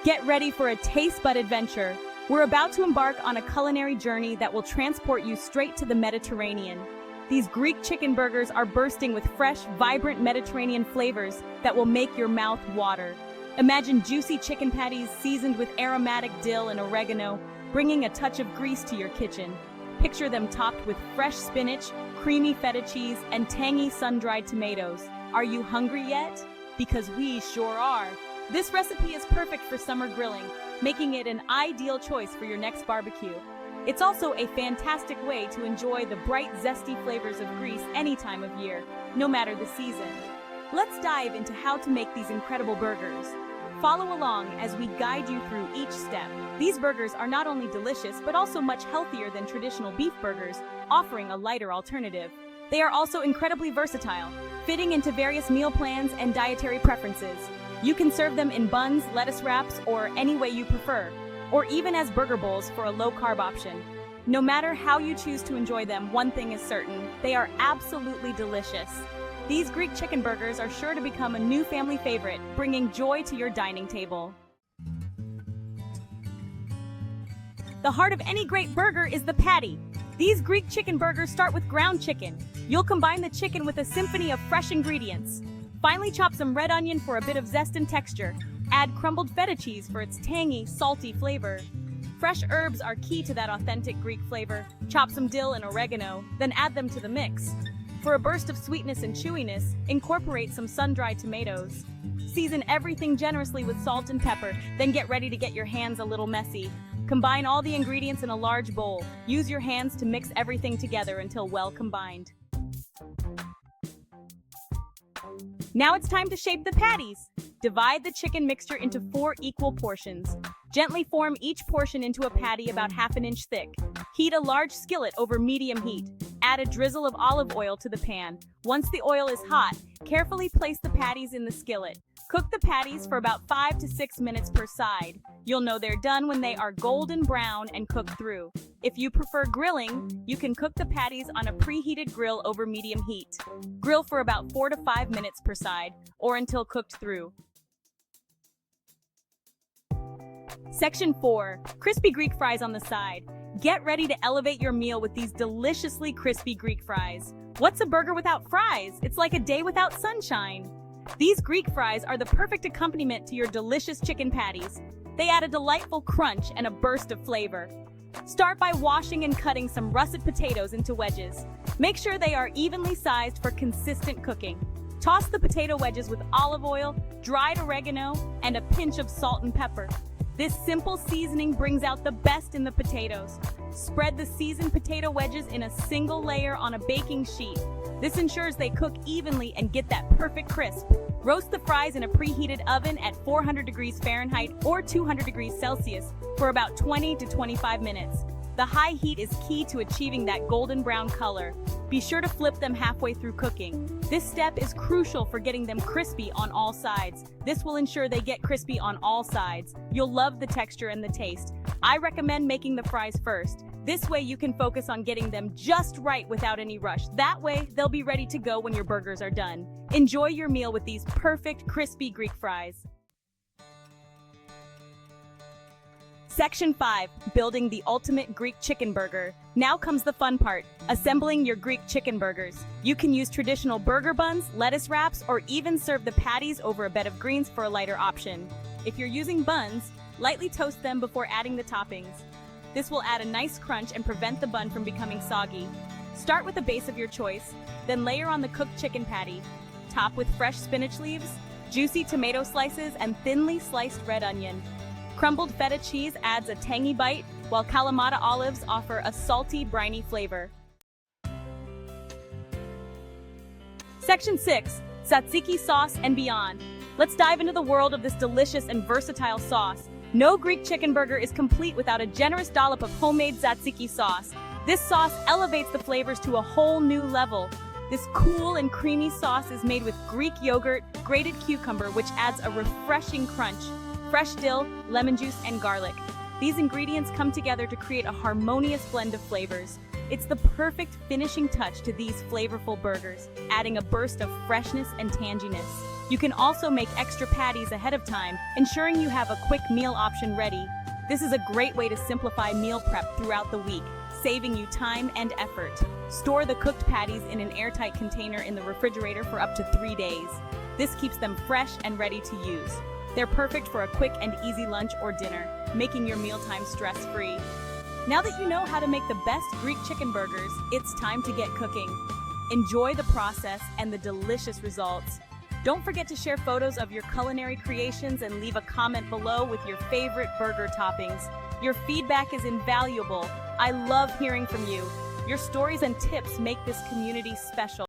Get ready for a taste bud adventure. We're about to embark on a culinary journey that will transport you straight to the Mediterranean. These Greek chicken burgers are bursting with fresh, vibrant Mediterranean flavors that will make your mouth water. Imagine juicy chicken patties seasoned with aromatic dill and oregano, bringing a touch of Greece to your kitchen. Picture them topped with fresh spinach, creamy feta cheese, and tangy sun-dried tomatoes. Are you hungry yet? Because we sure are. This recipe is perfect for summer grilling, making it an ideal choice for your next barbecue. It's also a fantastic way to enjoy the bright, zesty flavors of Greece any time of year, no matter the season. Let's dive into how to make these incredible burgers. Follow along as we guide you through each step. These burgers are not only delicious, but also much healthier than traditional beef burgers, offering a lighter alternative. They are also incredibly versatile, fitting into various meal plans and dietary preferences. You can serve them in buns, lettuce wraps, or any way you prefer, or even as burger bowls for a low-carb option. No matter how you choose to enjoy them, one thing is certain: they are absolutely delicious. These Greek chicken burgers are sure to become a new family favorite, bringing joy to your dining table. The heart of any great burger is the patty. These Greek chicken burgers start with ground chicken. You'll combine the chicken with a symphony of fresh ingredients. Finally, chop some red onion for a bit of zest and texture. Add crumbled feta cheese for its tangy, salty flavor. Fresh herbs are key to that authentic Greek flavor. Chop some dill and oregano, then add them to the mix. For a burst of sweetness and chewiness, incorporate some sun-dried tomatoes. Season everything generously with salt and pepper, then get ready to get your hands a little messy. Combine all the ingredients in a large bowl. Use your hands to mix everything together until well combined. Now it's time to shape the patties. Divide the chicken mixture into 4 equal portions. Gently form each portion into a patty about ½ inch thick. Heat a large skillet over medium heat. Add a drizzle of olive oil to the pan. Once the oil is hot, carefully place the patties in the skillet. Cook the patties for about 5 to 6 minutes per side. You'll know they're done when they are golden brown and cooked through. If you prefer grilling, you can cook the patties on a preheated grill over medium heat. Grill for about 4 to 5 minutes per side, or until cooked through. Section 4. Crispy Greek fries on the side. Get ready to elevate your meal with these deliciously crispy Greek fries. What's a burger without fries? It's like a day without sunshine. These Greek fries are the perfect accompaniment to your delicious chicken patties. They add a delightful crunch and a burst of flavor. Start by washing and cutting some russet potatoes into wedges. Make sure they are evenly sized for consistent cooking. Toss the potato wedges with olive oil, dried oregano, and a pinch of salt and pepper. This simple seasoning brings out the best in the potatoes. Spread the seasoned potato wedges in a single layer on a baking sheet. This ensures they cook evenly and get that perfect crisp. Roast the fries in a preheated oven at 400 degrees Fahrenheit or 200 degrees Celsius for about 20 to 25 minutes. The high heat is key to achieving that golden brown color. Be sure to flip them halfway through cooking. This step is crucial for getting them crispy on all sides. This will ensure they get crispy on all sides. You'll love the texture and the taste. I recommend making the fries first. This way you can focus on getting them just right without any rush. That way, they'll be ready to go when your burgers are done. Enjoy your meal with these perfect crispy Greek fries. Section 5. Building the ultimate Greek chicken burger. Now comes the fun part, assembling your Greek chicken burgers. You can use traditional burger buns, lettuce wraps, or even serve the patties over a bed of greens for a lighter option. If you're using buns, lightly toast them before adding the toppings. This will add a nice crunch and prevent the bun from becoming soggy. Start with a base of your choice, then layer on the cooked chicken patty. Top with fresh spinach leaves, juicy tomato slices, and thinly sliced red onion. Crumbled feta cheese adds a tangy bite, while Kalamata olives offer a salty, briny flavor. Section 6. Tzatziki sauce and beyond. Let's dive into the world of this delicious and versatile sauce. No Greek chicken burger is complete without a generous dollop of homemade tzatziki sauce. This sauce elevates the flavors to a whole new level. This cool and creamy sauce is made with Greek yogurt, grated cucumber, which adds a refreshing crunch, fresh dill, lemon juice, and garlic. These ingredients come together to create a harmonious blend of flavors. It's the perfect finishing touch to these flavorful burgers, adding a burst of freshness and tanginess. You can also make extra patties ahead of time, ensuring you have a quick meal option ready. This is a great way to simplify meal prep throughout the week, saving you time and effort. Store the cooked patties in an airtight container in the refrigerator for up to 3 days. This keeps them fresh and ready to use. They're perfect for a quick and easy lunch or dinner, making your mealtime stress-free. Now that you know how to make the best Greek chicken burgers, it's time to get cooking. Enjoy the process and the delicious results. Don't forget to share photos of your culinary creations and leave a comment below with your favorite burger toppings. Your feedback is invaluable. I love hearing from you. Your stories and tips make this community special.